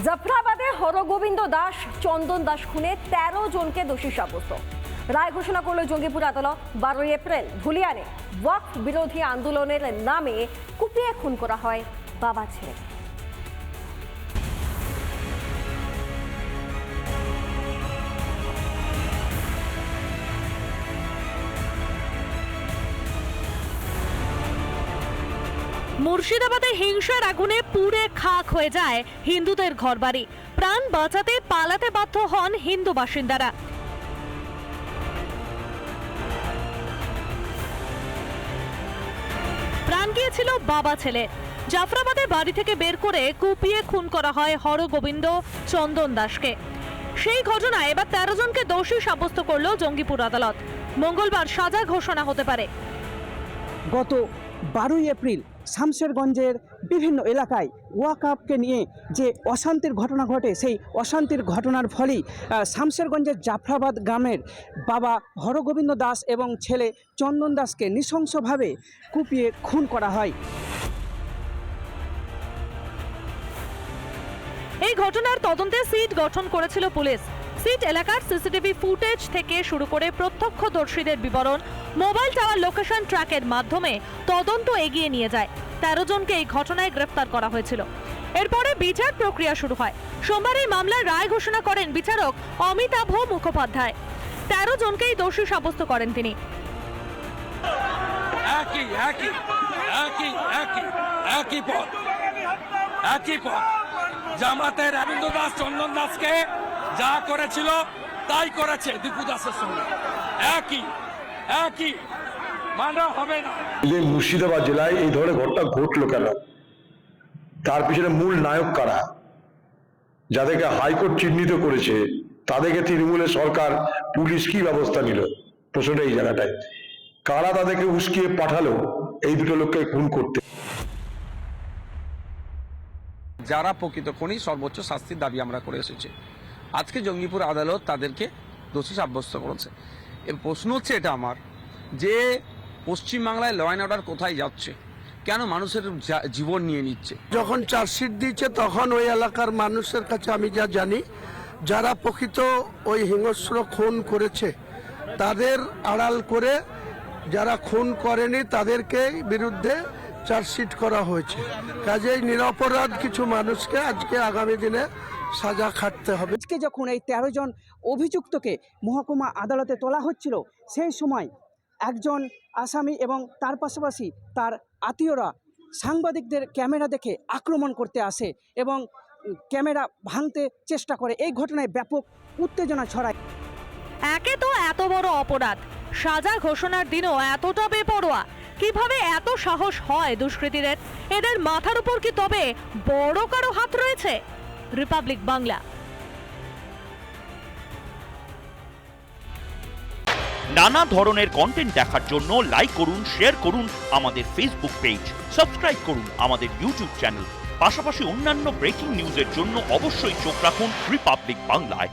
জাফরাবাদে হরগোবিন্দ দাস চন্দন দাস খুনে ১৩ জনকে দোষী সাব্যস্ত। রায় ঘোষণা করল জঙ্গিপুর আদালত। ১২ এপ্রিল ধুলিয়ানে ওয়াকফ বিরোধী আন্দোলনের নামে কুপিয়ে খুন করা হয় বাবা ছেলে। মুর্শিদাবাদে হিংসার আগুনে পুড়ে খাক হয়ে যায় হিন্দুদের ঘরবাড়ি। প্রাণ বাঁচাতে পালাতে বাধ্য হন হিন্দু বাসিন্দারা। প্রাণ গিয়েছিল বাবা ছেলে। জাফরাবাদে বাড়ি থেকে বের করে কুপিয়ে খুন করা হয় হরগোবিন্দ চন্দন দাসকে। সেই ঘটনায় এবার ১৩ জনকে দোষী সাব্যস্ত করল জঙ্গিপুর আদালত। মঙ্গলবার সাজা ঘোষণা হতে পারে। গত ১২ এপ্রিল শামশেরগঞ্জের বিভিন্ন এলাকায় ওয়াকফকে নিয়ে যে অশান্তির ঘটনা ঘটে, সেই অশান্তির ঘটনার ফলেই শামশেরগঞ্জের জাফরাবাদ গ্রামের বাবা হরগোবিন্দ দাস এবং ছেলে চন্দন দাসকে নৃশংসভাবে কুপিয়ে খুন করা হয়। এই ঘটনার তদন্তে সিট গঠন করেছিল পুলিশ। সিট এলাকার সিসিটিভি ফুটেজ থেকে শুরু করে প্রত্যক্ষদর্শীদের বিবরণ, মোবাইল টাওয়ার লোকেশন ট্র্যাকের মাধ্যমে তদন্ত এগিয়ে নিয়ে যায়। ১৩ জনকে এই ঘটনায় গ্রেফতার করা হয়েছিল। এরপরে বিচার প্রক্রিয়া শুরু হয়। সোমবার এই মামলার রায় ঘোষণা করেন বিচারক অমিতাভ মুখোপাধ্যায়। ১৩ জনকেই দোষী সাব্যস্ত করেন তিনি। জামাতের রবীন্দ্র দাস চন্দন দাসকে যা করেছিল তাই করেছে দীপু দাসের সঙ্গে। একই মানা হবে না। যে মুর্শিদাবাদ জেলায় এই ধরনের ঘটনা ঘটলো কেন, তার পিছনে মূল নায়ক কারা? যাদেরকে হাইকোর্ট চিহ্নিত করেছে তাদেরকে তৃণমূলের সরকার, পুলিশ কি ব্যবস্থা নিল? প্রশ্নটা এই জায়গাটায়, কারা তাদেরকে উস্কিয়ে পাঠালো এই দুটো লোককে খুন করতে? যারা প্রকৃত খুনি সর্বোচ্চ শাস্তির দাবি আমরা করে এসেছি। আজকে জঙ্গিপুর আদালত তাদেরকে দোষী সাব্যস্ত করেছে। এর প্রশ্ন হচ্ছে এটা আমার, যে পশ্চিমবাংলায় ল অ্যান্ড অর্ডার কোথায় যাচ্ছে? কেন মানুষের জীবন নিয়ে নিচ্ছে? যখন চার্জশিট দিয়েছে তখন ওই এলাকার মানুষের কাছে আমি যা জানি, যারা প্রকৃত ওই হিংস্র খুন করেছে তাদের আড়াল করে যারা খুন করেনি তাদেরকে বিরুদ্ধে চার্জশিট করা হয়েছে। কাজেই নিরপরাধ কিছু মানুষকে আজকে আগামী দিনে সাজা খাটতে হবে। আজকে যখন এই ১৩ জন অভিযুক্তকে মহকুমা আদালতে তোলা হচ্ছিল, সেই সময় একজন আসামি এবং তার পাশাপাশি তার আত্মীয়রা সাংবাদিকদের ক্যামেরা দেখে আক্রমণ করতে আসে এবং ক্যামেরা ভাঙতে চেষ্টা করে। এই ঘটনায় ব্যাপক উত্তেজনা ছড়ায়। একে তো এত বড় অপরাধ, সাজা ঘোষণার দিনও এতটা বেপরোয়া। কিভাবে এত সাহস হয় দুষ্কৃতীদের? এদের মাথার উপর কি তবে বড় কারো হাত রয়েছে? রিপাবলিক বাংলা। নানা ধরনের কন্টেন্ট দেখার জন্য লাইক করুন, শেয়ার করুন আমাদের ফেসবুক পেজ, সাবস্ক্রাইব করুন আমাদের ইউটিউব চ্যানেল। পাশাপাশি অন্যান্য ব্রেকিং নিউজের জন্য অবশ্যই চোখ রাখুন রিপাবলিক বাংলায়।